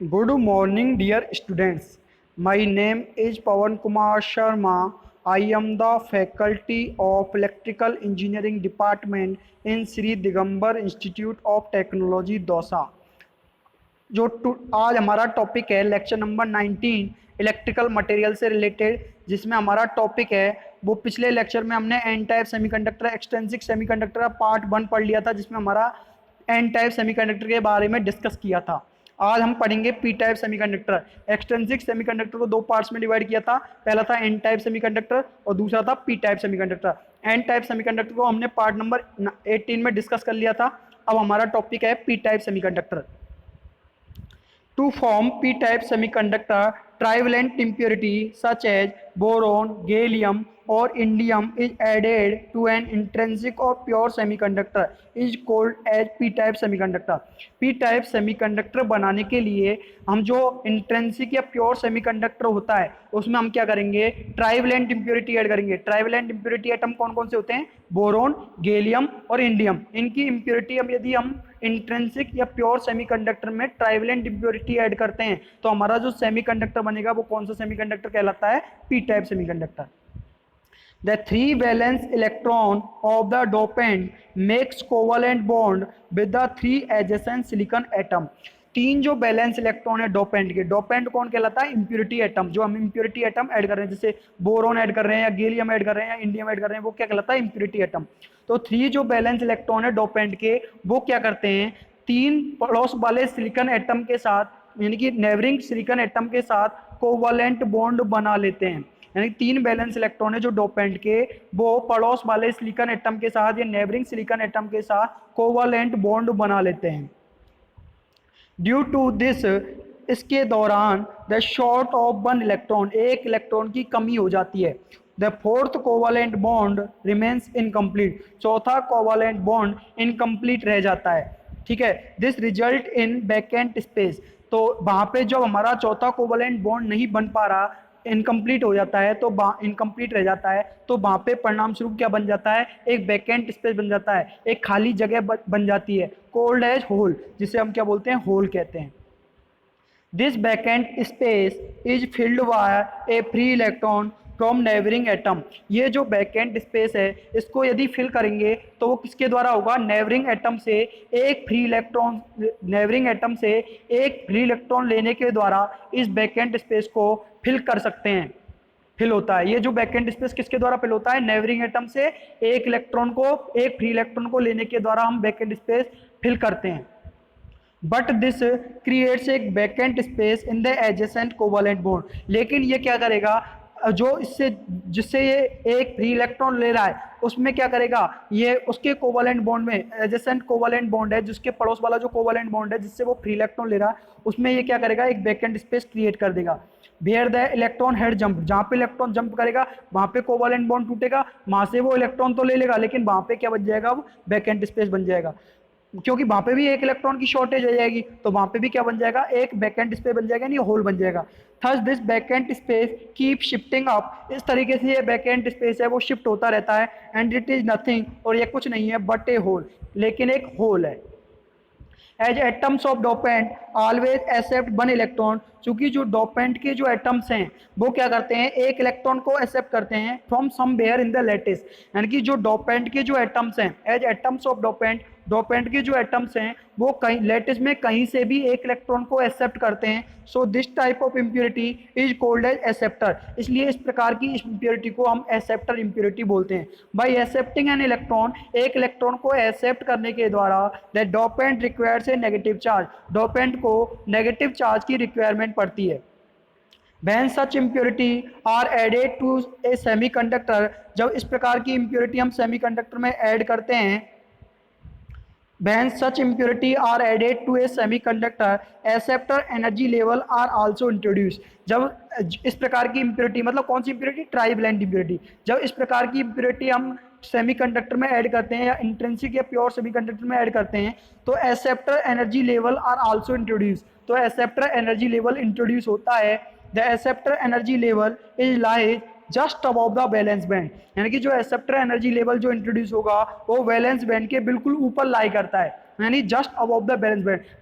Good morning, dear students. My name is Pawan Kumar Sharma. I am the faculty of Electrical Engineering Department in Sri Digambar Institute of Technology, Dausa. आज हमारा topic है lecture number 19 electrical material से related, जिसमें हमारा topic है वो पिछले lecture में हमने n type semiconductor extrinsic semiconductor का पार्ट 1 पढ़ लिया था, जिसमें हमारा एन टाइप सेमीकंडक्टर के बारे में डिस्कस किया था। आज हम पढ़ेंगे P type semiconductor. Extrinsic semiconductor को दो पार्ट्स में डिवाइड किया था, पहला था एन टाइप सेमीकंडक्टर और दूसरा था p type semiconductor. N type semiconductor को हमने पार्ट नंबर 18 में डिस्कस कर लिया था। अब हमारा टॉपिक है P type semiconductor. To form p-type semiconductor, trivalent impurity such as boron, gallium or indium is added to an intrinsic or pure semiconductor is called as p-type semiconductor. p-type semiconductor बनाने के लिए हम जो intrinsic या pure semiconductor होता है उसमें हम क्या करेंगे, ट्राइवेलेंट इंप्योरिटी ऐड करेंगे। ट्राइवेलेंट इंप्योरिटी एटम कौन कौन से होते हैं, बोरोन, गैलियम और इंडियम। इनकी इंप्योरिटी अब यदि हम इंट्रिंसिक या प्योर सेमीकंडक्टर में ट्राइवेलेंट इंप्योरिटी ऐड करते हैं तो हमारा जो सेमीकंडक्टर बनेगा वो कौन सा सेमीकंडक्टर कहलाता है, P type semiconductor. The three valence electron of the dopant makes covalent bond with the three adjacent silicon atom. तीन जो बैलेंस इलेक्ट्रॉन है डोपेंट के, डोपेंट कौन कहलाता है, इंप्योरिटी एटम। जो हम इंप्योरिटी एटम ऐड कर रहे हैं, जैसे बोरोन ऐड कर रहे हैं या गैलियम ऐड कर रहे हैं या इंडियम ऐड कर रहे हैं, वो क्या कहलाता है, इंप्योरिटी एटम। तो थ्री जो बैलेंस इलेक्ट्रॉन है डोपेंट के, वो क्या करते हैं, तीन पड़ोस वाले सिलिकॉन एटम के साथ, यानी कि नेबरिंग सिलिकॉन एटम के साथ कोवलेंट बॉन्ड बना लेते हैं। यानी तीन बैलेंस इलेक्ट्रॉन है जो डोपेंट के, वो पड़ोस वाले सिलिकॉन एटम के साथ या नेबरिंग सिलिकॉन एटम के साथ कोवलेंट बॉन्ड बना लेते हैं। ड्यू टू दिस, इसके दौरान the short of one electron, एक इलेक्ट्रॉन की कमी हो जाती है। The fourth covalent bond remains incomplete, चौथा कोवलेंट बॉन्ड इनकम्प्लीट रह जाता है। ठीक है, this result in vacant space. तो वहाँ पे जब हमारा चौथा कोवलेंट बॉन्ड नहीं बन पा रहा, इनकम्प्लीट हो जाता है, तो इनकम्प्लीट रह जाता है, तो वहाँ पे परिणाम स्वरूप क्या बन जाता है, एक वैकेंट स्पेस बन जाता है, एक खाली जगह बन जाती है, कोल्ड एज होल, जिसे हम क्या बोलते हैं, होल कहते हैं। This vacant space is filled by A free electron from neighbouring atom. ये जो वैकेंट स्पेस है इसको यदि फिल करेंगे तो वो किसके द्वारा होगा, नेबरिंग एटम से एक फ्री इलेक्ट्रॉन, नेबरिंग एटम से एक फ्री इलेक्ट्रॉन लेने के द्वारा इस वैकेंट स्पेस को फिल कर सकते हैं, फिल होता है। ये जो वैकेंट स्पेस किसके द्वारा फिल होता है, नेबरिंग एटम से एक इलेक्ट्रॉन को, एक फ्री इलेक्ट्रॉन को लेने के द्वारा हम वैकेंट स्पेस फिल करते हैं। बट दिस क्रिएट्स एक vacant space in the adjacent covalent bond. लेकिन ये क्या करेगा, जो इससे जिससे ये एक फ्री इलेक्ट्रॉन ले रहा है उसमें क्या करेगा, ये उसके कोवलेंट बॉन्ड में, एडजेसेंट कोवलेंट बॉन्ड है जिसके पड़ोस वाला जो कोवलेंट बॉन्ड है जिससे वो फ्री इलेक्ट्रॉन ले रहा है, उसमें ये क्या करेगा, एक वैकेंट स्पेस क्रिएट कर देगा। Where the electron had jump, जहाँ पे इलेक्ट्रॉन जंप करेगा वहाँ पे कोवलेंट बॉन्ड टूटेगा, वहाँ से वो इलेक्ट्रॉन तो ले लेगा लेकिन वहाँ पे क्या बन जाएगा, वो वैकेंट स्पेस बन जाएगा, क्योंकि वहाँ पे भी एक इलेक्ट्रॉन की शॉर्टेज हो जाएगी, तो वहाँ पे भी क्या बन जाएगा, एक वैकेंट स्पेस बन जाएगा, नहीं होल बन जाएगा। Thus this vacant space keep shifting up, इस तरीके से ये वैकेंट स्पेस है वो शिफ्ट होता रहता है। एंड इट इज नथिंग, और ये कुछ नहीं है बट ए होल, लेकिन एक होल है। As atoms of dopant always accept one electron, चूंकि जो डोपेंट के जो एटम्स हैं वो क्या करते हैं, एक इलेक्ट्रॉन को एक्सेप्ट करते हैं from somewhere in the lattice. यानी कि जो डोपेंट के जो एटम्स हैं, as atoms of dopant, dopant के जो एटम्स हैं वो कहीं लैटिस में कहीं से भी एक इलेक्ट्रॉन को एक्सेप्ट करते हैं। So this type of impurity is called as acceptor, इसलिए इस प्रकार की इम्प्योरिटी को हम एक्सेप्टर इम्प्योरिटी बोलते हैं। बाई एक्सेप्टिंग एन इलेक्ट्रॉन, एक इलेक्ट्रॉन को एक्सेप्ट करने के द्वारा the dopant requires a negative charge, dopant को नेगेटिव चार्ज की रिक्वायरमेंट पड़ती है। When such impurity are added to a semiconductor, जब इस प्रकार की इम्प्योरिटी हम सेमीकंडक्टर में ऐड करते हैं, when such impurity are added to a semiconductor, acceptor energy level are also introduced। जब इस प्रकार की इम्प्योरिटी, मतलब कौन सी इम्प्योरिटी, ट्राइवेलेंट इम्प्योरिटी, जब इस प्रकार की इम्प्योरिटी हम सेमीकंडक्टर में ऐड करते हैं या इंट्रिंसिक या प्योर सेमीकंडक्टर में ऐड करते हैं तो acceptor energy level are also introduce, तो एक्सेप्टर एनर्जी लेवल इंट्रोड्यूस होता है। The acceptor energy level is lies just above the valence band, यानी कि जो एक्सेप्टर एनर्जी लेवल जो इंट्रोड्यूस होगा वो वैलेंस बैंड के बिल्कुल ऊपर लाई करता है। यानी just above the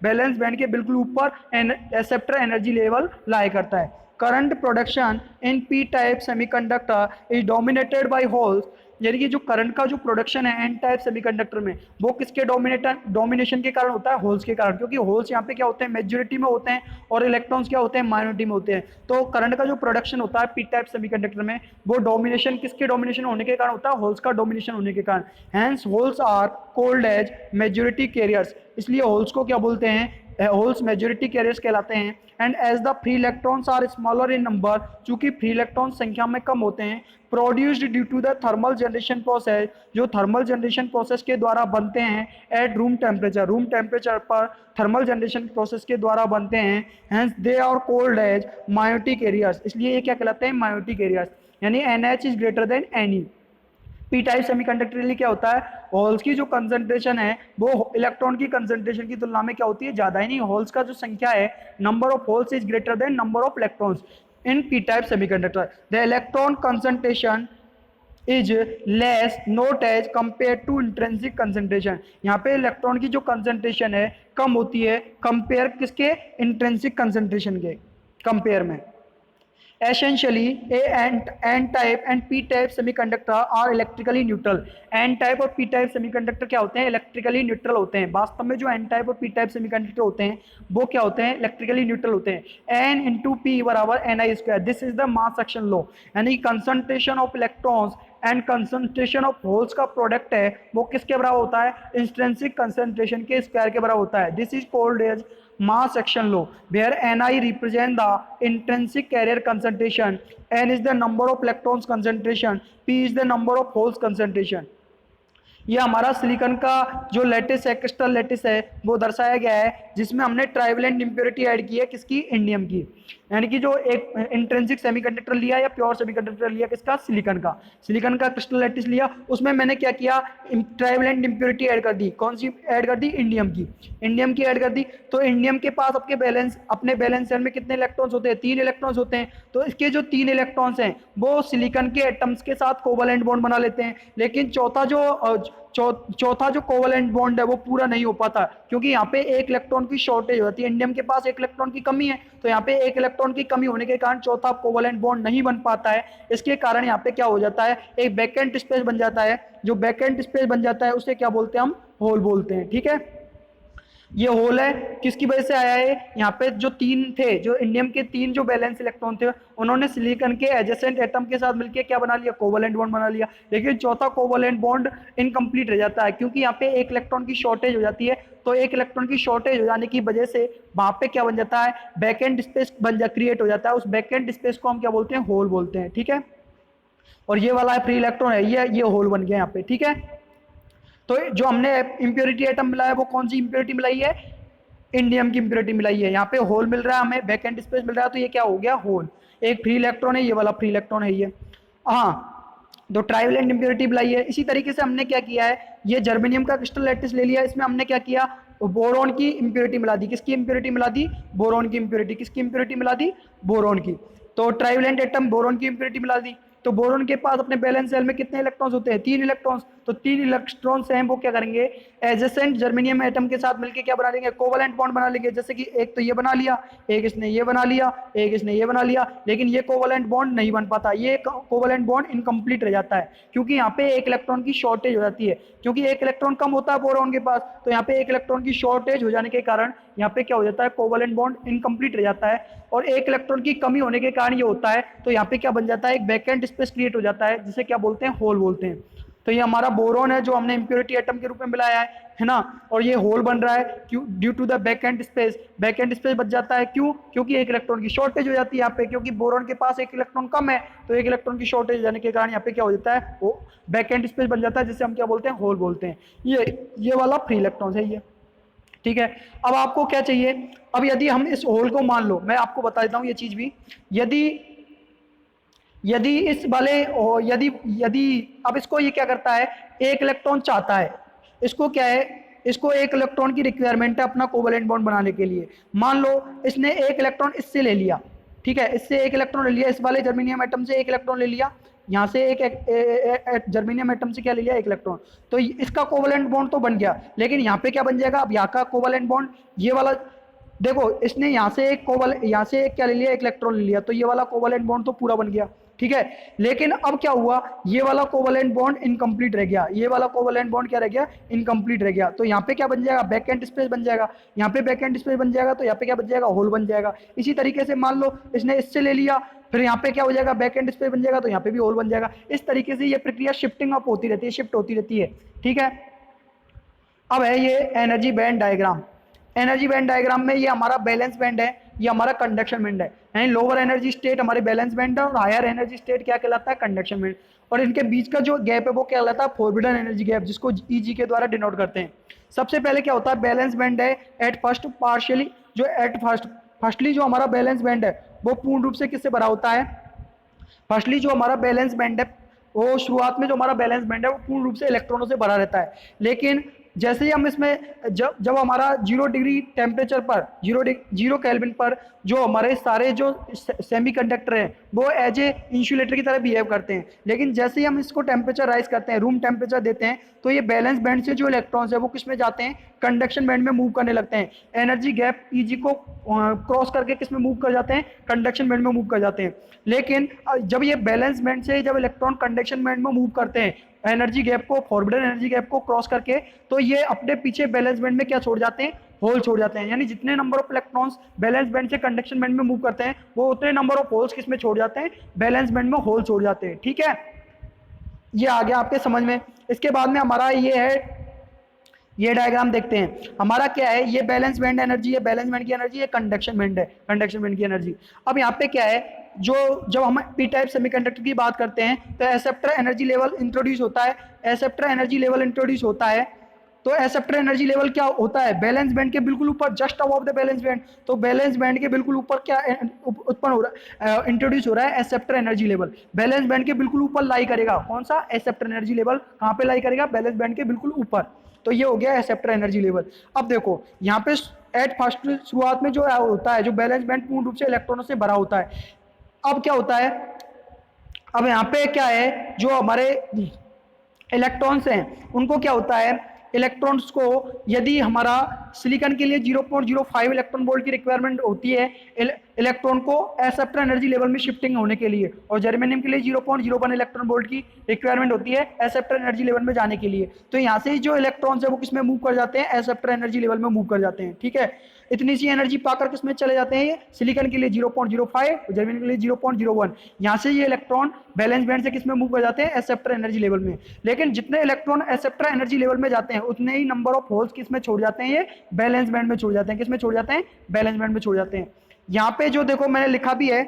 balance band के बिल्कुल ऊपर एक्सेप्टर एनर्जी लेवल लाई करता है। Current production in p type semiconductor is dominated by holes, यानी कि जो करंट का जो प्रोडक्शन है एन टाइप सेमीकंडक्टर में वो किसके डोमिनेशन के कारण होता है? होल्स के कारण, क्योंकि होल्स यहाँ पे क्या होते हैं? मेजॉरिटी में होते हैं और इलेक्ट्रॉन्स क्या होते हैं? माइनॉरिटी में होते हैं। तो करंट का जो प्रोडक्शन होता है पी टाइप सेमीकंडक्टर में वो डोमिनेशन किसके डोमिनेशन होने के कारण होता है? होल्स का डोमिनेशन होने के कारण। Hence holes are called as majority carriers, इसलिए होल्स को क्या बोलते हैं? होल्स मेजॉरिटी कैरियर्स कहलाते हैं। And as the free electrons are smaller in number, चूंकि फ्री इलेक्ट्रॉन संख्या में कम होते हैं, produced due to the thermal generation process, जो थर्मल जनरेशन प्रोसेस के द्वारा बनते हैं एट रूम टेम्परेचर पर थर्मल जनरेशन प्रोसेस के द्वारा बनते हैं। Hence they are called as minority carriers, इसलिए ये क्या कहलाते हैं? Minority carriers. यानी NH is greater then Ne। P type semiconductor के लिए क्या होता है? होल्स की जो कंसंट्रेशन है वो इलेक्ट्रॉन की कंसंट्रेशन की तुलना में क्या होती है? ज्यादा। ही नहीं, होल्स का जो संख्या है number of holes is greater than number of electrons in p type semiconductor. The electron concentration is less not as compare to intrinsic concentration, यहाँ पे इलेक्ट्रॉन की जो कंसंट्रेशन है कम होती है कंपेयर किसके? इंट्रिंसिक कंसंट्रेशन के कंपेयर में। Essentially, N type and P type semiconductor are electrically neutral. N type और P type semiconductor क्या होते हैं? इलेक्ट्रिकली न्यूट्रल होते हैं। वास्तव में जो N type और P type semiconductor होते हैं वो क्या होते हैं? इलेक्ट्रिकली न्यूट्रल होते हैं। N इंटू P बराबर Ni square, this is the mass section law, यानी concentration of electrons and concentration of holes का प्रोडक्ट है वो किसके बराबर होता है? इंट्रिंसिक कंसंट्रेशन के स्क्वायर के बराबर होता है। This is called as mass action law, where Ni represent the intrinsic carrier concentration, N is the number of electrons concentration, P is the number of holes concentration। ये हमारा silicon का जो lettuce है, crystal lettuce है, वो दर्शाया गया है जिसमें हमने ट्राइवेलेंट इम्प्योरिटी ऐड की है, किसकी? इंडियम की। यानी कि जो एक इंट्रिंसिक सेमीकंडक्टर लिया या प्योर सेमीकंडक्टर लिया, किसका? सिलिकॉन का। सिलिकॉन का क्रिस्टल लेटिस लिया, उसमें मैंने क्या किया? ट्राइवेलेंट इम्प्योरिटी ऐड कर दी। कौन सी ऐड कर दी? इंडियम की। इंडियम की ऐड कर दी तो इंडियम के पास अपने बैलेंस शेल में कितने इलेक्ट्रॉन्स होते हैं? 3 इलेक्ट्रॉन्स होते हैं। तो इसके जो 3 इलेक्ट्रॉन्स हैं वो सिलिकॉन के एटम्स के साथ कोवलेंट बॉन्ड बना लेते हैं, लेकिन चौथा जो कोवलेंट बॉन्ड है वो पूरा नहीं हो पाता, क्योंकि यहाँ पे एक इलेक्ट्रॉन की शॉर्टेज होती है। इंडियम के पास एक इलेक्ट्रॉन की कमी है, तो यहाँ पे एक इलेक्ट्रॉन की कमी होने के कारण चौथा कोवलेंट बॉन्ड नहीं बन पाता है। इसके कारण यहाँ पे क्या हो जाता है? एक वैकेंट स्पेस बन जाता है। जो वैकेंट स्पेस बन जाता है उसे क्या बोलते हैं? हम होल बोलते हैं। ठीक है, ये होल है किसकी वजह से आया है? यहाँ पे जो 3 थे, जो इंडियम के 3 जो बैलेंस इलेक्ट्रॉन थे, उन्होंने सिलिकॉन के एडजेसेंट एटम के साथ मिलकर क्या बना लिया? कोवलेंट बॉन्ड बना लिया। लेकिन चौथा कोवलेंट बॉन्ड इनकम्प्लीट रह जाता है, क्योंकि यहाँ पे एक इलेक्ट्रॉन की शॉर्टेज हो जाती है। तो एक इलेक्ट्रॉन की शॉर्टेज हो जाने की वजह से वहां पे क्या बन जाता है? वैकेंट स्पेस क्रिएट हो जाता है। उस वैकेंट स्पेस को हम क्या बोलते हैं? होल बोलते हैं। ठीक है, और ये वाला फ्री इलेक्ट्रॉन है, ये होल बन गया यहाँ पे। ठीक है, तो जो हमने इंप्योरिटी एटम मिलाया वो कौन सी इंप्योरिटी मिलाई है? इंडियम की इंप्योरिटी मिलाई है। यहाँ पे होल मिल रहा है हमें, वैकेंट स्पेस मिल रहा है, तो ये क्या हो गया? होल। एक फ्री इलेक्ट्रॉन है, ये वाला फ्री इलेक्ट्रॉन है ये। हाँ, तो ट्राइवेलेंट इंप्योरिटी मिलाई है। इसी तरीके से हमने क्या किया है? ये जर्मेनियम का क्रिस्टल लैटिस ले लिया, इसमें हमने क्या किया? बोरॉन की इंप्योरिटी मिला दी। किसकी इंप्योरिटी मिला दी? बोरॉन की इंप्योरिटी। किसकी इंप्योरिटी मिला दी? बोरॉन की। तो ट्राइवेलेंट एटम बोरॉन की इंप्योरिटी मिला दी। तो बोरॉन के पास अपने बैलेंस शेल में कितने इलेक्ट्रॉन्स होते हैं? 3 इलेक्ट्रॉन्स। तो 3 इलेक्ट्रॉन्स हैं वो क्या करेंगे? एडजेसेंट जर्मेनियम एटम के साथ मिलकर क्या बना लेंगे? कोवलेंट बॉन्ड बना लेंगे। जैसे कि एक तो ये बना लिया, एक इसने ये बना लिया, एक इसने ये बना लिया, लेकिन ये कोवलेंट बॉन्ड नहीं बन पाता, ये कोवलेंट बॉन्ड इनकम्प्लीट रह जाता है, क्योंकि यहाँ पे एक इलेक्ट्रॉन की शॉर्टेज हो जाती है, क्योंकि एक इलेक्ट्रॉन कम होता है बोरॉन के पास। तो यहाँ पे एक इलेक्ट्रॉन की शॉर्टेज हो जाने के कारण यहाँ पे क्या हो जाता है? कोवलेंट बॉन्ड इनकम्प्लीट रह जाता है, और एक इलेक्ट्रॉन की कमी होने के कारण ये होता है। तो यहाँ पे क्या बन जाता है? एक वैकेंट स्पेस क्रिएट हो जाता है, जिसे क्या बोलते हैं? होल बोलते हैं। तो ये हमारा बोरॉन है जो हमने इंप्योरिटी एटम के रूप में मिलाया है ना, और ये होल बन रहा है क्यों? Due to the vacant space. Vacant space बच जाता है, क्यों? क्योंकि एक इलेक्ट्रॉन की शॉर्टेज हो जाती है यहाँ पे, क्योंकि बोरॉन के पास एक इलेक्ट्रॉन कम है, तो एक इलेक्ट्रॉन की शॉर्टेज हो जाने के कारण यहाँ पे क्या हो जाता है? वो वैकेंट स्पेस बन जाता है, जिसे हम क्या बोलते हैं? होल बोलते हैं। ये वाला फ्री इलेक्ट्रॉन है ये। ठीक है, अब आपको क्या चाहिए? अब यदि हम इस होल को मान लो, मैं आपको बता देता हूँ ये चीज भी, यदि इस वाले यदि अब इसको ये क्या करता है? एक इलेक्ट्रॉन चाहता है, इसको क्या है? इसको एक इलेक्ट्रॉन की रिक्वायरमेंट है अपना कोवलेंट बॉन्ड बनाने के लिए। मान लो इसने एक इलेक्ट्रॉन इससे ले लिया, ठीक है, इससे एक इलेक्ट्रॉन ले लिया, इस वाले जर्मेनियम एटम से एक इलेक्ट्रॉन ले लिया, यहाँ से एक जर्मेनियम एटम से क्या ले लिया, एक इलेक्ट्रॉन, तो इसका कोवलेंट बॉन्ड तो बन गया, लेकिन यहाँ पे क्या बन जाएगा, अब यहाँ का कोवलेंट बॉन्ड ये वाला, देखो इसने यहाँ से एक क्या ले लिया, एक इलेक्ट्रॉन ले लिया, तो ये वाला कोवलेंट बॉन्ड तो पूरा बन गया, ठीक है। लेकिन अब क्या हुआ, ये वाला कोवलेंट बॉन्ड इनकम्प्लीट रह गया, ये वाला कोवलेंट बॉन्ड क्या रह गया, इनकम्प्लीट रह गया, तो यहाँ पे क्या बन जाएगा, बैकेंट स्पेस बन जाएगा, यहाँ पे बैकेंट स्पेस बन जाएगा, तो यहाँ पे क्या बन जाएगा, होल बन जाएगा। इसी तरीके से मान लो इसने इससे ले लिया, फिर यहाँ पे क्या हो जाएगा, बैकेंट स्पेस बन जाएगा, तो यहाँ पे भी होल बन जाएगा। इस तरीके से ये प्रक्रिया शिफ्टिंग अप होती रहती है, शिफ्ट होती रहती है, ठीक है। अब है ये energy band diagram. Energy band diagram में ये हमारा बैलेंस बैंड है, ये हमारा कंडक्शन बैंड है, यानी लोअर एनर्जी स्टेट हमारी बैलेंस बैंड है और हायर एनर्जी स्टेट क्या कहलाता है, कंडक्शन बैंड। और इनके बीच का जो गैप है वो क्या कहलाता है, फॉरबिडन एनर्जी गैप, जिसको ईजी के द्वारा डिनोट करते हैं। सबसे पहले क्या होता है, बैलेंस बैंड है एट फर्स्ट पार्शियली, जो एट फर्स्टली जो हमारा बैलेंस बैंड है वो पूर्ण रूप से किससे भरा होता है, फर्स्टली जो हमारा बैलेंस बैंड है वो शुरुआत में जो हमारा बैलेंस बैंड है वो पूर्ण रूप से इलेक्ट्रॉनों से भरा रहता है। लेकिन जैसे ही हम इसमें जब हमारा 0 डिग्री टेम्परेचर पर, जीरो केल्विन पर जो हमारे सारे जो सेमीकंडक्टर हैं वो एज ए इंसुलेटर की तरह बिहेव करते हैं, लेकिन जैसे ही हम इसको टेम्परेचर राइज करते हैं, रूम टेम्परेचर देते हैं, तो ये बैलेंस बैंड से जो इलेक्ट्रॉन्स है वो किस में जाते हैं, कंडक्शन बैंड में मूव करने लगते हैं। एनर्जी गैप ईजी को क्रॉस करके किस में मूव कर जाते हैं, कंडक्शन बैंड में मूव कर जाते हैं। लेकिन जब ये बैलेंस बैंड से जब इलेक्ट्रॉन कंडक्शन बैंड में मूव करते हैं एनर्जी गैप को, फॉरबिडन एनर्जी गैप को क्रॉस करके, तो ये अपने पीछे बैलेंस बैंड में क्या छोड़ जाते हैं, होल छोड़ जाते हैं। यानी जितने number of electrons balance band से कंडक्शन बैंड में मूव करते हैं वो उतने नंबर ऑफ होल्स किस में छोड़ जाते हैं, बैलेंस बैंड में होल छोड़ जाते हैं, ठीक है। ये आ गया आपके समझ में। इसके बाद में हमारा ये है, ये डायग्राम देखते हैं, हमारा क्या है, ये बैलेंस बैंड एनर्जी है, बैलेंस बैंड की एनर्जी, ये कंडक्शन बैंड है, कंडक्शन बैंड की एनर्जी। अब यहाँ पे क्या है, जो जब हम पी टाइप सेमीकंडक्टर की बात करते हैं तो एक्सेप्टर एनर्जी लेवल इंट्रोड्यूस होता है, एक्सेप्टर एनर्जी लेवल इंट्रोड्यूस होता है। तो एक्सेप्टर एनर्जी लेवल क्या होता है, बैलेंस बैंड के बिल्कुल ऊपर, just above the balance band, तो बैलेंस बैंड के बिल्कुल ऊपर क्या उत्पन्न हो रहा है, इंट्रोड्यूस हो रहा है acceptor energy level. Balance band के बिल्कुल ऊपर लाई करेगा, कौन सा, एक्सेप्टर एनर्जी लेवल कहाँ पे लाई करेगा, बैलेंस बैंड के बिल्कुल ऊपर, तो ये हो गया एक्सेप्टर एनर्जी लेवल। अब देखो यहाँ पे एट फर्स्ट शुरुआत में जो होता है, जो बैलेंस बैंड पूर्ण रूप से इलेक्ट्रॉनों से भरा होता है। अब क्या होता है, अब यहाँ पे क्या है, जो हमारे इलेक्ट्रॉन्स हैं उनको क्या होता है, इलेक्ट्रॉन्स को यदि हमारा सिलिकॉन के लिए 0.05 इलेक्ट्रॉन वोल्ट की रिक्वायरमेंट होती है इलेक्ट्रॉन को एक्सेप्टर एनर्जी लेवल में शिफ्टिंग होने के लिए, और जर्मेनियम के लिए 0.01 इलेक्ट्रॉन वोल्ट की रिक्वायरमेंट होती है एक्सेप्टर एनर्जी लेवल में जाने के लिए, तो यहाँ से जो इलेक्ट्रॉन्स है वो किस में मूव कर जाते हैं, एक्सेप्टर एनर्जी लेवल में मूव कर जाते हैं, ठीक है। इतनी सी एनर्जी पाकर किसमें चले जाते हैं, ये सिलिकॉन के लिए 0.05, जर्मेनियम के लिए 0.01, यहाँ से ये इलेक्ट्रॉन बैलेंस बैंड से किसमें मूव कर जाते हैं, एक्सेप्टर एनर्जी लेवल में। लेकिन जितने इलेक्ट्रॉन एक्सेप्टर एनर्जी लेवल में जाते हैं उतने ही नंबर ऑफ होल्स किसमें छोड़ जाते हैं, ये बैलेंस बैंड में छोड़ जाते हैं, किसमें छोड़ जाते हैं, बैलेंस बैंड में छोड़ जाते हैं। यहाँ पे जो देखो मैंने लिखा भी है,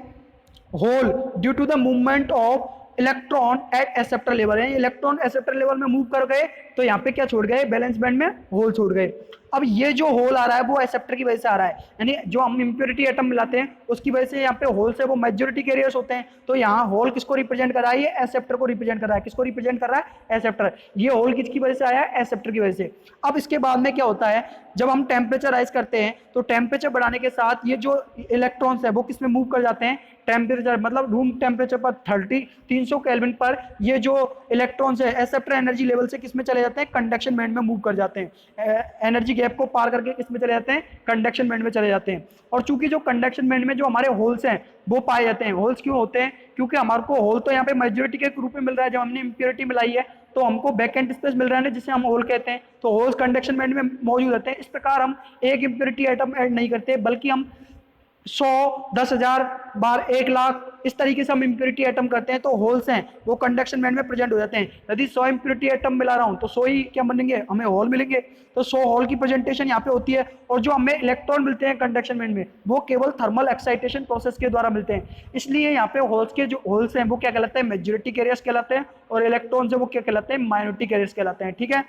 hole due to the movement of electron at acceptor level, है इलेक्ट्रॉन एक्सेप्टर लेवल में मूव कर गए तो यहाँ पे क्या छोड़ गए, बैलेंस बैंड में होल छोड़ गए। अब ये जो होल आ रहा है वो एक्सेप्टर की वजह से आ रहा है, यानी जो हम इम्प्योरिटी एटम मिलाते हैं उसकी वजह से यहाँ पे होल से वो मेजॉरिटी कैरियर्स होते हैं, तो यहाँ होल किसको रिप्रेजेंट कर रहा है, ये एक्सेप्टर को रिप्रेजेंट कर रहा है, किसको रिप्रेजेंट कर रहा है, एक्सेप्टर। ये होल किसकी वजह से आया है, एक्सेप्टर की वजह से। अब इसके बाद में क्या होता है, जब हम टेम्परेचर राइज करते हैं तो टेम्परेचर बढ़ाने के साथ ये जो इलेक्ट्रॉन्स है वो किसमें मूव कर जाते हैं, टेम्परेचर मतलब रूम टेम्परेचर पर 300 केल्विन पर ये जो इलेक्ट्रॉन्स है एक्सेप्टर एनर्जी लेवल से किसमें चले जाते हैं, कंडक्शन बैंड में मूव कर जाते हैं, एनर्जी गैप को पार करके किसमें चले जाते हैं, कंडक्शन बैंड में चले जाते हैं। और चूंकि जो कंडक्शन बैंड में जो हमारे होल्स हैं वो पाए जाते हैं, होल्स क्यों होते हैं, क्योंकि हमारे को होल तो यहाँ पे मेजॉरिटी के रूप में मिल रहा है, जब हमने इम्प्योरिटी मिलाई है तो हमको बैकेंट स्पेस मिल रहा है ना, जिसे हम होल कहते हैं, तो होल्स कंडक्शन बैंड में मौजूद रहते हैं। इस प्रकार हम एक इम्प्योरिटी आइटम ऐड नहीं करते, बल्कि हम 100, 10,000 बार 1,00,000 इस तरीके से हम इम्प्योरिटी आइटम करते हैं, तो होल्स हैं वो कंडक्शन बैंड में प्रेजेंट हो जाते हैं। यदि 100 इम्प्योरिटी आइटम मिला रहा हूँ तो 100 ही क्या बनेंगे, हमें होल मिलेंगे, तो 100 होल की प्रेजेंटेशन यहाँ पे होती है। और जो हमें इलेक्ट्रॉन मिलते हैं कंडक्शन बैंड में वो केवल थर्मल एक्साइटेशन प्रोसेस के द्वारा मिलते हैं, इसलिए यहाँ पे होल्स के जो होल्स हैं वो क्या कहलाते हैं, मेजॉरिटी कैरियर्स कहलाते हैं, और इलेक्ट्रॉन्स वो क्या कहलाते हैं, माइनॉरिटी कैरियर्स कहलाते हैं, ठीक है।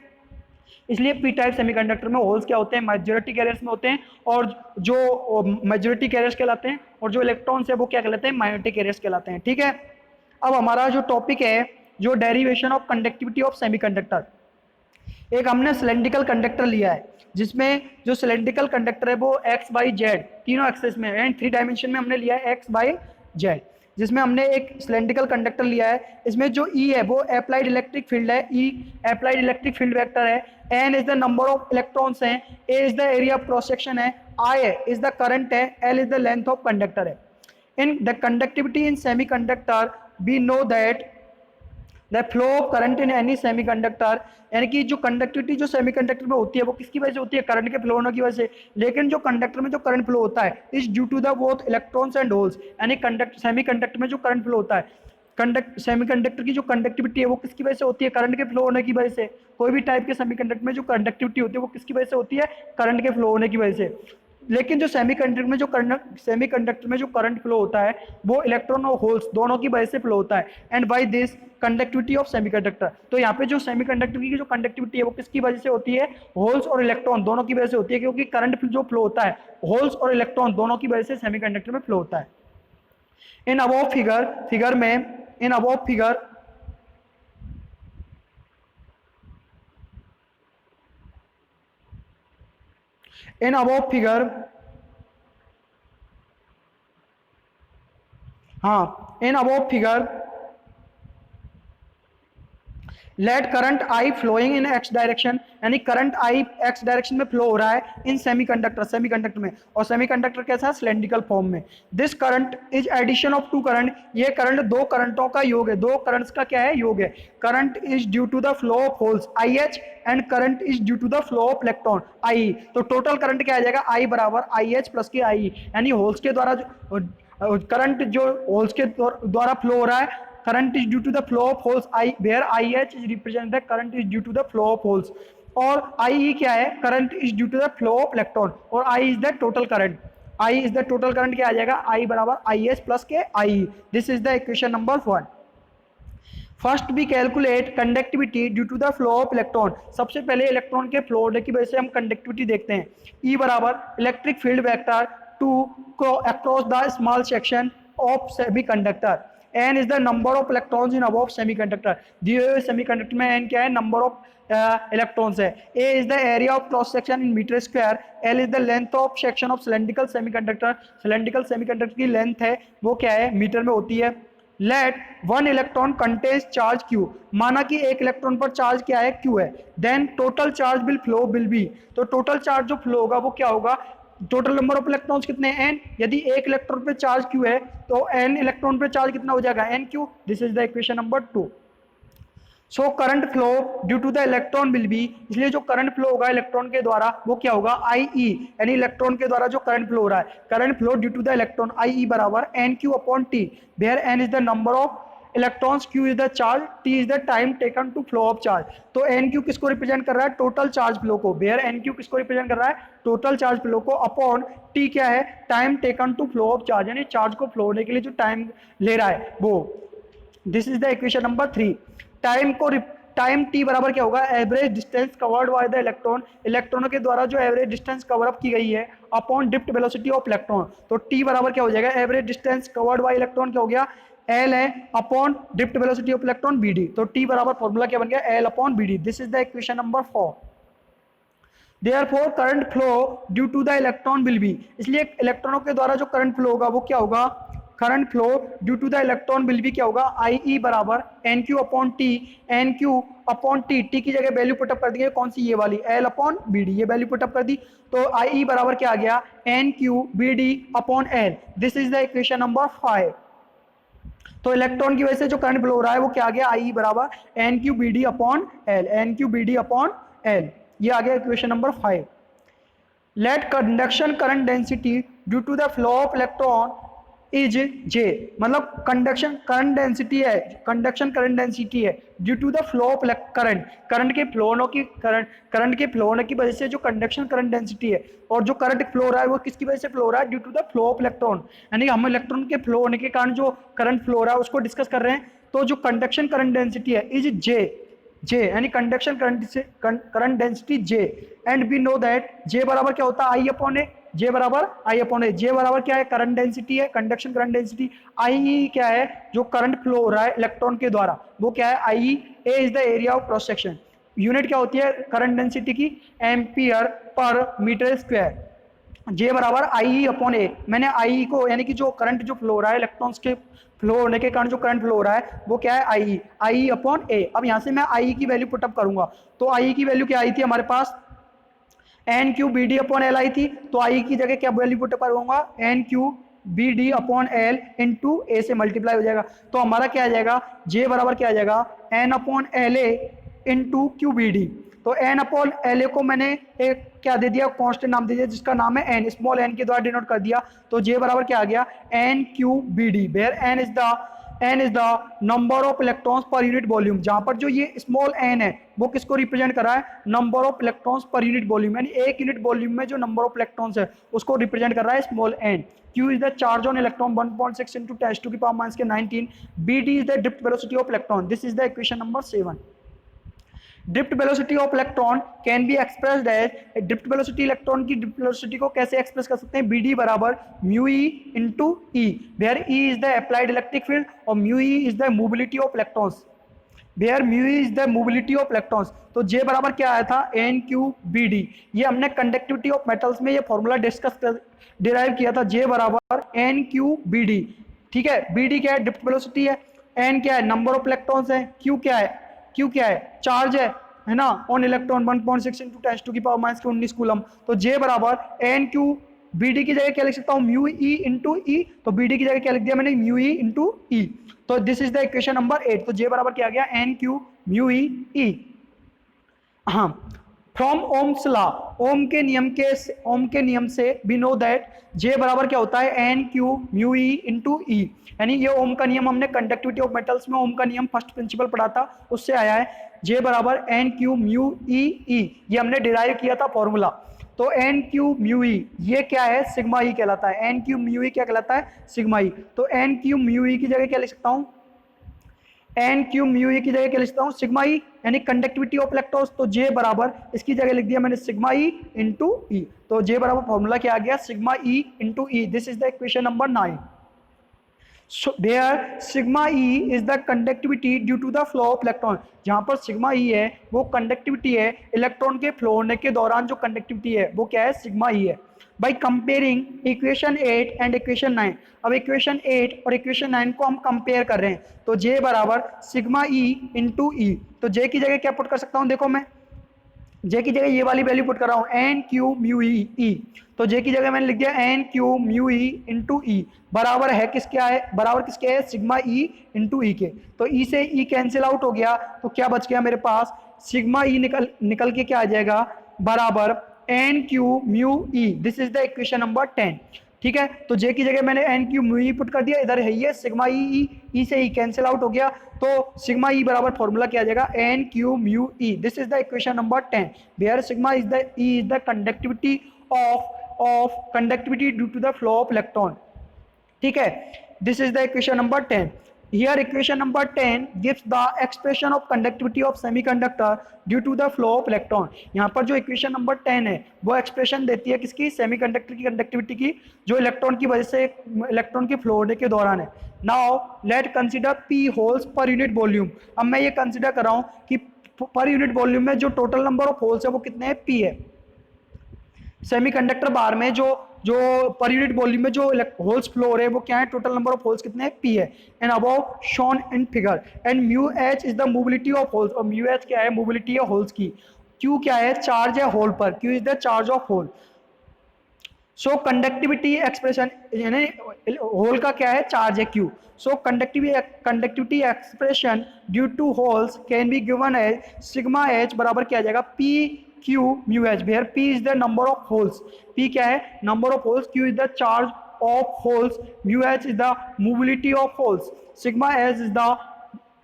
इसलिए पी टाइप सेमीकंडक्टर में होल्स क्या होते हैं, मेजॉरिटी कैरियर्स में होते हैं, और जो मेजॉरिटी कैरियर्स कहलाते हैं, और जो इलेक्ट्रॉन्स है वो क्या कहलाते हैं, माइनॉरिटी कैरियर्स कहलाते हैं, ठीक है। अब हमारा जो टॉपिक है, जो derivation of conductivity of semiconductor, एक हमने सिलेंड्रिकल कंडक्टर लिया है जिसमें जो सिलेंड्रिकल कंडक्टर है वो एक्स वाई जेड तीनों एक्सेस में, एंड 3 डायमेंशन में हमने लिया है एक्स वाई जेड। जिसमें हमने एक सिलेंड्रिकल कंडक्टर लिया है, इसमें जो ई है वो अप्लाइड इलेक्ट्रिक फील्ड है, E applied electric field vector है, N is the number of electrons हैं, A is the area of cross section है, आई इज द करंट है, L is the length of conductor है। In the conductivity in semi conductor we know that the flow of current in any semiconductor, यानी कि जो conductivity जो semiconductor में होती है वो किसकी वजह से होती है, करंट के फ्लो होने की वजह से। लेकिन जो कंडक्टर में जो करंट फ्लो होता है is due to the both electrons and holes, यानी सेमीकंडक्टर में जो करंट फ्लो होता है, सेमीकंडक्टर की जो कंडक्टिविटी है वो किसकी वजह से होती है, करंट के फ्लो होने की वजह से। कोई भी टाइप के सेमीकंडक्टर में जो कंडक्टिविटी होती है वो किसकी वजह से होती है, करंट के फ्लो होने की वजह से। लेकिन जो सेमीकंडक्टर में जो करंट फ्लो होता है वो इलेक्ट्रॉन और होल्स दोनों की वजह से फ्लो होता है। And by this conductivity of semiconductor, तो यहाँ पे जो सेमीकंडक्टर की जो कंडक्टिविटी है वो किसकी वजह से होती है, होल्स और इलेक्ट्रॉन दोनों की वजह से होती है, क्योंकि करंट जो फ्लो होता है होल्स और इलेक्ट्रॉन दोनों की वजह से सेमीकंडक्टर में फ्लो होता है। In above figure in above figure let current I flowing in x direction, यानी करंट आई एक्स डायरेक्शन में फ्लो हो रहा है इन सेमीकंडक्टर में, और सेमीकंडक्टर कैसा है, सिलेंड्रिकल फॉर्म में। This current is addition of two current, ये करंट दो करंटों का योग है, दो करंट्स का क्या है, योग है। Current is due to the flow of holes I H and current is due to the flow of electron I. तो टोटल करंट क्या आ जाएगा, आई बराबर आई एच प्लस के आई, यानी होल्स के द्वारा करंट जो होल्स के द्वारा फ्लो हो रहा है, current is due to the flow of holes I, where IH is represent the current is due to the flow of holes, और IE क्या है, current is due to the flow of electron, और I is the total current, I is the total current क्या आ जाएगा, I बराबर IH plus के IE। This is the equation number 1। First we calculate conductivity due to the flow of electron, सबसे पहले electron के flow होने की वजह से हम कंडक्टिविटी देखते हैं। E बराबर electric field vector to across the small section of semiconductor, n is the number of electrons in above semiconductor, दिए हुए सेमीकंडक्टर में n क्या है, नंबर ऑफ इलेक्ट्रॉन्स है। a is the area of cross section in meter square, l is the length of section of cylindrical semiconductor, cylindrical semiconductor की length है वो क्या है, मीटर में होती है। Let one electron contains charge q, माना कि एक इलेक्ट्रॉन पर चार्ज क्या है, q है। Then total charge will flow will be, तो टोटल चार्ज जो फ्लो होगा वो क्या होगा, टोटल नंबर ऑफ इलेक्ट्रॉन्स कितने हैं, n, यदि एक इलेक्ट्रॉन पे चार्ज q है तो n इलेक्ट्रॉन पे चार्ज कितना हो जाएगा, n q। This is the equation number 2। So current flow due to the electron will be, इसलिए जो करंट फ्लो होगा इलेक्ट्रॉन के द्वारा वो क्या होगा, आई ई, यानी इलेक्ट्रॉन के द्वारा जो करंट फ्लो हो रहा है, current flow due to the electron I E बराबर N Q upon T, where N is the number of electrons, q is the charge, t is the time taken to flow of charge. तो nq किसको represent कर रहा है, total charge flow को, where nq किसको represent कर रहा है, टोटल चार्ज फ्लो को, अपॉन t क्या है, time taken to flow of charge, यानी चार्ज को फ्लो होने के लिए जो टाइम ले रहा है वो। This is the equation number 3। Time t बराबर क्या होगा, average distance covered by the electron, इलेक्ट्रॉनों के द्वारा जो एवरेज डिस्टेंस कवर अप की गई है upon drift velocity of electron. तो t बराबर क्या हो जाएगा, average distance covered by electron क्या हो गया, L है upon drift velocity of electron BD, तो T बराबर फॉर्मूला क्या बन गया, L upon BD। This is the equation number 4। Therefore current flow due to the electron will be, इसलिए इलेक्ट्रॉनों के द्वारा जो करंट फ्लो होगा वो क्या होगा, current flow due to the electron will be क्या होगा, आई ई बराबर N Q upon T, N Q upon T, T की जगह वैल्यू पुटअप कर दी है, कौन सी, ये वाली, एल अपॉन बी डी, ये वैल्यू पुटअप कर दी, तो आई ई बराबर क्या आ गया, N Q B D upon L. This is the equation number 5। तो इलेक्ट्रॉन की वजह से जो करंट फ्लो हो रहा है वो क्या आ गया, आई बराबर N Q B D upon L, N Q B D upon L, ये आ गया equation number 5। Let conduction current density due to the flow of electron is J, मतलब कंडक्शन करंट डेंसिटी है, कंडक्शन करंट डेंसिटी है due to the flow of current, current के flow होने की वजह से जो कंडक्शन करंट डेंसिटी है, और जो करंट फ्लो हो रहा है वो किसकी वजह से फ्लो हो रहा है, due to the flow of electron, यानी हम इलेक्ट्रॉन के फ्लो होने के कारण जो करंट फ्लो हो रहा है उसको डिस्कस कर रहे हैं। तो जो कंडक्शन करंट डेंसिटी है इज जे यानी conduction current density J, and we know that J बराबर क्या होता है, आई अपॉन ए, जे बराबर आई अपॉन ए, जे बराबर क्या है, करंट डेंसिटी है, कंडक्शन करंट डेंसिटी, आई ई क्या है, जो करंट फ्लो हो रहा है इलेक्ट्रॉन के द्वारा वो क्या है, I E, A is the area of cross section, unit क्या होती है करंट डेंसिटी की, ampere per metre square, J बराबर आई अपॉन ए। मैंने आई को यानी कि जो करंट जो फ्लो हो रहा है, इलेक्ट्रॉन्स के फ्लो होने के कारण जो करंट फ्लो हो रहा है वो क्या है, आई अपॉन ए। अब यहाँ से मैं आई की वैल्यू पुटअप करूंगा, तो आई की वैल्यू क्या आई थी हमारे पास, N Q B D upon L I थी। तो आई की जगह क्या वैल्यू पुट करूंगा, N Q B D upon L into A से मल्टीप्लाई हो जाएगा। तो हमारा क्या आ जाएगा, जे बराबर क्या आ जाएगा, N upon L A into Q B D. तो एन अपॉन एल ए को मैंने एक क्या दे दिया, कांस्टेंट नाम दे दिया जिसका नाम है एन, स्मॉल एन के द्वारा डिनोट कर दिया। तो जे बराबर क्या आ गया, N Q B D, where N is the number of electrons per unit volume. जहां पर जो ये स्मॉल एन है वो किसको रिप्रेजेंट कर रहा है, number of electrons per unit volume, यानी एक यूनिट वॉल्यूम में जो नंबर ऑफ इलेक्ट्रॉन्स है उसको रिप्रेजेंट कर रहा है small N. Q is the charge on electron 1.6 into 10 to the power minus 19. BD is the drift velocity of electron. This is the equation number 7. Drift velocity of electron can be expressed as, drift velocity electron की drift velocity को कैसे express कर सकते हैं, B D बराबर mu E into E, where E is the applied electric field और mu E is the mobility of electrons, where mu is the mobility of electrons. तो J बराबर क्या आया था, एन क्यू बी डी। ये हमने conductivity of metals में ये फॉर्मूला डिस्कस डिराइव किया था, जे बराबर एन क्यू बी डी। ठीक है, बी डी क्या है, ड्रिफ्ट वेलोसिटी है, एन क्या है, नंबर ऑफ इलेक्ट्रॉन्स है, क्यू क्या है, चार्ज है ना, ऑन इलेक्ट्रॉन 1.6 इंटू 10 टू की पावर माइनस 19 कूलम। तो जे बराबर एन क्यू बी डी की जगह क्या लिख सकता हूँ, म्यू ई इंटू ई। तो बी डी की जगह क्या लिख दिया मैंने, म्यू ई इंटू ई। तो this is the equation number 8। तो जे बराबर क्या आ गया, एन क्यू म्यू ई ई। हाँ, फ्रॉम ओम्स लॉ, ओम के नियम से वी नो दैट जे बराबर क्या होता है, N Q mu E into E. यानी ये ओम का नियम हमने कंडक्टिविटी ऑफ मेटल्स में ओम का नियम फर्स्ट प्रिंसिपल पढ़ा था, उससे आया है। जे बराबर एन क्यू म्यू ई ई, ये हमने डिराइव किया था फॉर्मूला। तो एन क्यू म्यू ई ये क्या है, सिग्मा ई कहलाता है। एन क्यू म्यू ई क्या कहलाता है, सिग्मा ई। तो एन क्यू म्यू ई की जगह क्या लिख सकता हूँ, एन क्यू म्यू ई की जगह क्या लिखता हूँ, सिग्मा ई, यानी कंडक्टिविटी ऑफ इलेक्ट्रॉन्स। तो जे बराबर इसकी जगह लिख दिया मैंने सिग्मा ई इंटू ई। तो जे बराबर फॉर्मूला क्या आ गया, sigma E into E. This is the equation number 9। So there sigma E is the conductivity due to the flow of electron. जहाँ पर सिग्मा ई है वो कंडक्टिविटी है, इलेक्ट्रॉन के फ्लो होने के दौरान जो कंडक्टिविटी है वो क्या है, सिग्मा ई है। By comparing equation 8 and equation 9। अब इक्वेशन 8 और इक्वेशन 9 को हम कंपेयर कर रहे हैं। तो जे बराबर सिग्मा ई इंटू ई। तो जे की जगह क्या पुट कर सकता हूँ, देखो मैं जे की जगह ये वाली वैल्यू पुट कर रहा हूँ, N Q mu E E. तो जे की जगह मैंने लिख दिया N Q mu E into E, बराबर है किसके आए, बराबर किसके है, सिग्मा ई इंटू ई के। तो ई से ई कैंसिल आउट हो गया, तो क्या बच गया मेरे पास, सिग्मा ई निकल के क्या आ जाएगा, बराबर N Q mu E. This is the equation number 10। ठीक है, तो जे की जगह मैंने N Q mu E put कर दिया, इधर है ये सिग्मा ई से ई कैंसिल आउट हो गया। तो सिग्मा ई बराबर फॉर्मूला क्या आ जाएगा, N Q mu E. This is the equation number 10 where sigma is the E is the conductivity of conductivity due to the flow of electron. ठीक है, this is the equation number 10। Here equation number 10 gives the expression of conductivity of semiconductor due to the flow of electron। यहाँ पर जो equation number 10 है वो expression देती है किसकी, सेमीकंडक्टर की कंडक्टिविटी की, जो इलेक्ट्रॉन की वजह से इलेक्ट्रॉन के फ्लो होने के दौरान है। Now let consider P holes पर यूनिट वॉल्यूम। अब मैं ये कंसीडर कर रहा हूँ कि पर यूनिट वॉल्यूम में जो टोटल नंबर ऑफ होल्स है वो कितने हैं, पी है। सेमीकंडक्टर बार में जो पर यूनिट वॉल्यूम में जो होल्स फ्लो हो रहे हैं वो क्या है, टोटल नंबर ऑफ होल्स कितने हैं, पी है। And above shown in figure. And mu H is the mobility of holes, और म्यू एच क्या है, मोबिलिटी है होल्स की। क्यू क्या है, चार्ज है होल पर, Q is the charge of hole. So conductivity expression, यानी होल का क्या है, चार्ज है Q. So conductivity expression due to holes can be given as sigma H बराबर क्या आ जाएगा, P Q mu h, where P is the number of holes। P क्या है, number of holes, Q is the charge of holes, mu h is the mobility of holes, sigma s is the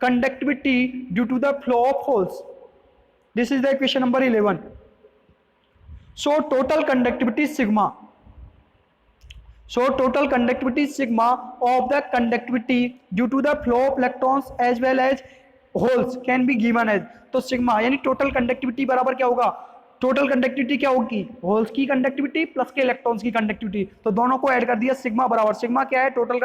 conductivity due to the flow of holes। This is the equation number 11। So total conductivity sigma। So total conductivity sigma of the conductivity due to the flow of electrons as well as holes can be given as. तो sigma यानी total conductivity बराबर क्या होगा, total conductivity क्या होगी, holes की conductivity plus के electrons की कंडक्टिविटी। तो दोनों को ऐड कर दिया, सिग्मा बराबर, सिग्मा क्या है, टोटल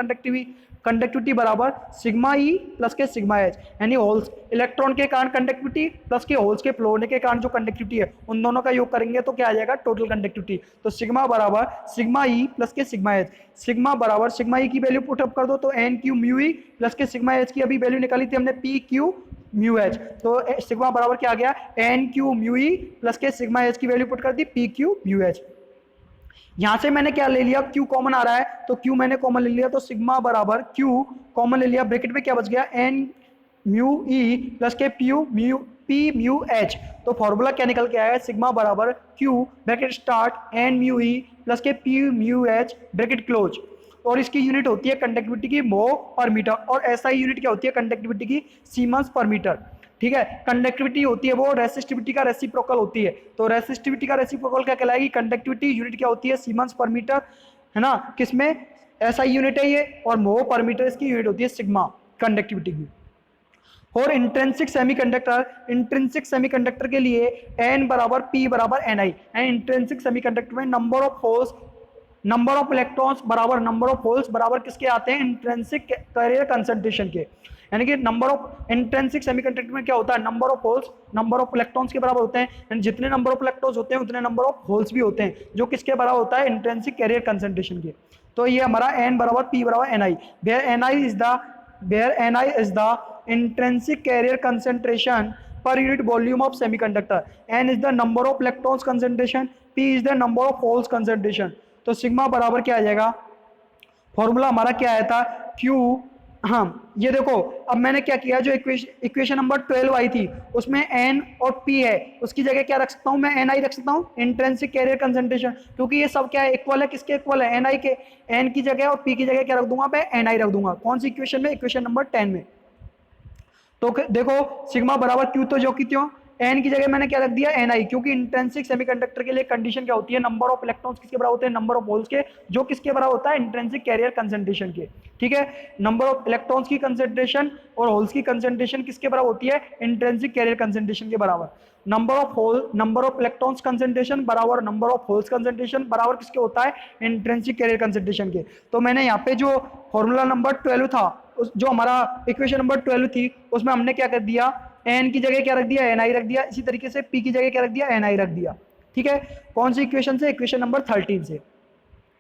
कंडक्टिविटी बराबर सिग्मा ई प्लस के सिग्मा एच, यानी होल्स इलेक्ट्रॉन के कारण कंडक्टिविटी प्लस के होल्स के फ्लो होने के कारण जो कंडक्टिविटी है उन दोनों का योग करेंगे तो क्या आ जाएगा टोटल कंडक्टिविटी। तो सिग्मा बराबर सिग्मा ई प्लस के सिग्मा एच, सिग्मा बराबर सिग्मा ई की वैल्यू पुटअप कर दो तो N Q mu E plus के सिग्मा एच की अभी वैल्यू निकाली थी हमने पी क्यू म्यू एच, तो सिग्मा बराबर क्या आ गया N Q mu E plus के सिग्मा एच की वैल्यू पुट कर दी पी क्यू म्यू एच। यहां से मैंने क्या ले लिया Q कॉमन आ रहा है तो Q मैंने कॉमन ले लिया तो सिग्मा बराबर Q कॉमन ले लिया, ब्रैकेट में क्या बच गया N mu E plus K P mu H. तो फॉर्मूला क्या निकल के आया सिग्मा बराबर Q bracket start N mu E plus K P mu H bracket close, और इसकी यूनिट होती है कंडक्टिविटी की मो पर मीटर, और एसआई यूनिट क्या होती है कंडक्टिविटी की सीमेंस पर मीटर। ठीक है, कंडक्टिविटी होती है वो रेसिस्टिविटी का रेसिप्रोकल होती है, तो रेसिस्टिविटी का रेसिप्रोकल क्या कहलाएगी कंडक्टिविटी यूनिट क्या होती है सीमेंस पर मीटर, है ना, किसमें एसआई यूनिट है ये, और मो पर मीटर इसकी यूनिट होती है सिग्मा कंडक्टिविटी की। और इंट्रिंसिक सेमीकंडक्टर के लिए एन बराबर पी बराबर N I, and intrinsic semiconductor में number of holes number of electrons बराबर नंबर ऑफ होल्स बराबर किसके आते हैं इंट्रिंसिक कैरियर कंसंट्रेशन के, यानी कि नंबर ऑफ इंट्रिंसिक सेमीकंडक्टर में क्या होता है number of holes number of electrons के बराबर होते हैं, एंड जितने नंबर ऑफ इलेक्ट्रॉन्स होते हैं उतने नंबर ऑफ होल्स भी होते हैं जो किसके बराबर होता है इंट्रिंसिक कैरियर कंसंट्रेशन के। तो ये हमारा एन बराबर पी बराबर N I, where N I is the intrinsic carrier concentration per unit volume of semiconductor, n is the number of electrons concentration, p is the number of holes concentration। तो sigma बराबर क्या आ जाएगा, formula हमारा क्या आया था Q, हाँ ये देखो अब मैंने क्या किया जो इक्वेशन नंबर 12 आई थी उसमें n और p है उसकी जगह क्या रख सकता हूँ मैं ni रख सकता हूँ इंट्रिंसिक कैरियर कंसंट्रेशन, क्योंकि ये सब क्या है इक्वल है, किसके इक्वल है ni के, n की जगह और p की जगह क्या रख दूंगा मैं ni रख दूंगा, कौन सी इक्वेशन में इक्वेशन नंबर 10 में। तो देखो सिग्मा बराबर Q तो जो की त्यों, एन की जगह मैंने क्या रख दिया ni, क्योंकि इंट्रिंसिक सेमीकंडक्टर के लिए कंडीशन क्या होती है नंबर ऑफ इलेक्ट्रॉन्स किसके बराबर होते हैं नंबर ऑफ होल्स के, जो किसके बराबर होता है इंट्रिंसिक कैरियर कंसंट्रेशन के। ठीक है, नंबर ऑफ इलेक्ट्रॉन्स की कंसंट्रेशन और होल्स की कंसंट्रेशन किसके बराबर होती है इंट्रिंसिक कैरियर कंसंट्रेशन के बराबर, नंबर ऑफ इलेक्ट्रॉन्स कंसंट्रेशन बराबर नंबर ऑफ होल्स कंसंट्रेशन बराबर किसके होता है इंट्रिंसिक कैरियर कंसंट्रेशन के। तो मैंने यहाँ पे जो फॉर्मूला नंबर 12 था जो हमारा इक्वेशन नंबर 12 थी उसमें हमने क्या कर दिया एन की जगह क्या रख दिया ni रख दिया, इसी तरीके से पी की जगह क्या रख दिया ni रख दिया। ठीक है, कौन सी इक्वेशन से, इक्वेशन नंबर 13 से।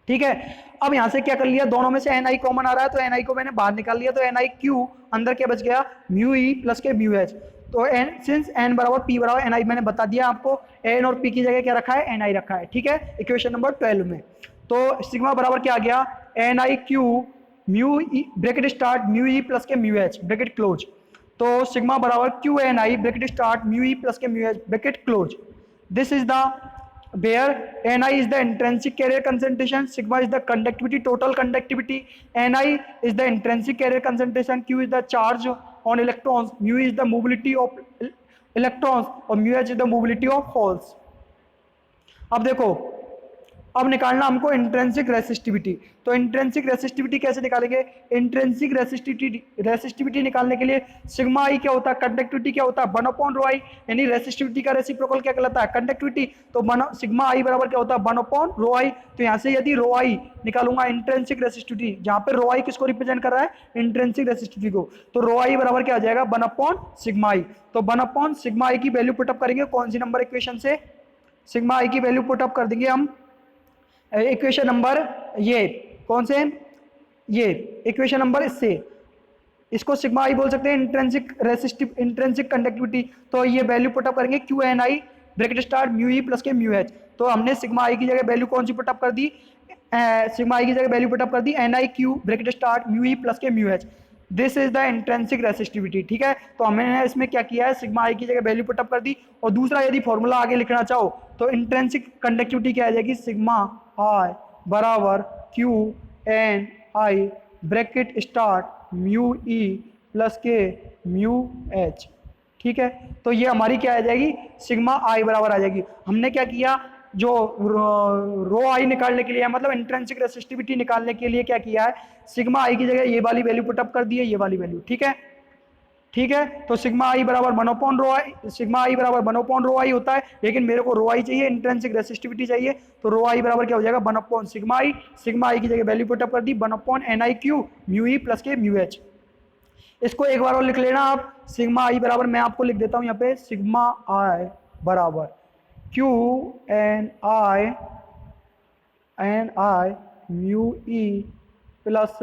ठीक है, अब यहां से क्या कर लिया दोनों में से ni कॉमन आ रहा है तो ni को मैंने बाहर निकाल लिया, तो ni q अंदर क्या बच गया mu E plus K mu H. तो सिंस n बराबर p बराबर ni मैंने बता दिया आपको, n और p की जगह क्या रखा है ni रखा है। ठीक है, इक्वेशन नंबर 12 में तो सिग्मा बराबर क्या आ गया ni q mu E bracket start mu E plus K mu H bracket close, तो सिग्मा बराबर Q N I bracket start mu E plus K mu H bracket close. This is the where N I is the intrinsic carrier concentration, sigma is the conductivity total conductivity, N I is the intrinsic carrier concentration, Q is the charge on electrons, mu is the mobility of electrons और mu H is the mobility of holes. अब देखो अब निकालना हमको intrinsic resistivity, तो intrinsic resistivity कैसे निकालेंगे, intrinsic resistivity निकालने के लिए सिग्मा आई क्या होता है कंडक्टिविटी क्या होता है 1/ρ, यानी रेसिस्टिविटी का रेसिप्रोकल क्या कहलाता है कंडक्टिविटी, तो सिग्मा आई बराबर क्या होता है 1/ρ। तो यहाँ से यदि ρ आई निकालूंगा इंट्रिंसिक रेसिस्टिविटी, जहाँ पे ρ आई किसको रिप्रेजेंट कर रहा है इंट्रिंसिक रेसिस्टिविटी को, तो ρ आई बराबर क्या आ जाएगा 1/सिग्मा आई। तो 1/सिग्मा आई की वैल्यू पुटअप करेंगे कौन सी नंबर इक्वेशन से, सिग्मा आई की वैल्यू पुटअप कर देंगे हम इक्वेशन नंबर ये कौन से, ये इक्वेशन नंबर इससे, इसको सिग्मा आई बोल सकते हैं इंट्रिंसिक कंडक्टिविटी। तो ये वैल्यू पुटअप करेंगे Q N I bracket start mu E plus K mu H, तो हमने सिग्मा आई की जगह वैल्यू कौन सी पुटअप कर दी, सिग्मा आई की जगह वैल्यू पुटअप कर दी N I Q bracket start mu E plus K mu H. This is the intrinsic resistivity. ठीक है, तो हमने इसमें क्या किया है सिग्मा आई की जगह वैल्यू पुटअप कर दी, और दूसरा यदि फॉर्मूला आगे लिखना चाहो तो इंट्रिंसिक कंडक्टिविटी क्या आ जाएगी सिग्मा आई बराबर Q N I bracket start mu E plus K mu H. ठीक है, तो ये हमारी क्या आ जाएगी सिग्मा आई बराबर आ जाएगी। हमने क्या किया जो रो आई निकालने के लिए मतलब इंट्रिंसिक रेसिस्टिविटी निकालने के लिए क्या किया है सिग्मा आई की जगह ये वाली वैल्यू पुटअप कर दी है, ये वाली वैल्यू। ठीक है, ठीक है। तो सिग्मा आई बराबर 1 रो आई, सिग्मा आई बराबर 1 रो आई होता है, लेकिन मेरे को रो आई चाहिए, इंट्रिंसिक रेसिस्टिविटी चाहिए, तो रो आई बराबर क्या हो जाएगा 1 सिग्मा आई। सिग्मा आई की जगह वैल्यू पुटअप कर दी 1/ni³ mu E plus K mu H. इसको एक बार और लिख लेना आप, सिग्मा आई बराबर मैं आपको लिख देता हूं यहाँ पे, सिग्मा आई बराबर Q N I mu E plus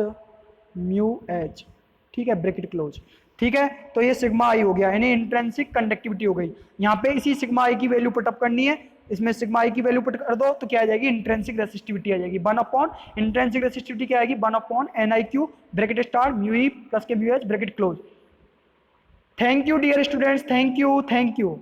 mu H, ठीक है, ब्रैकेट क्लोज। ठीक है, तो ये सिग्मा आई हो गया, यानी इंट्रिंसिक कंडक्टिविटी हो गई। यहाँ पे इसी सिग्मा आई की वैल्यू पुटअप करनी है, इसमें सिग्मा आई की वैल्यू पुट कर दो तो क्या आ जाएगी, इंट्रिंसिक रेसिस्टिविटी आ जाएगी 1 इंट्रिंसिक रेसिस्टिविटी क्या आएगी 1/ni³ bracket start mu E plus K mu H bracket close. Thank you dear students, thank you.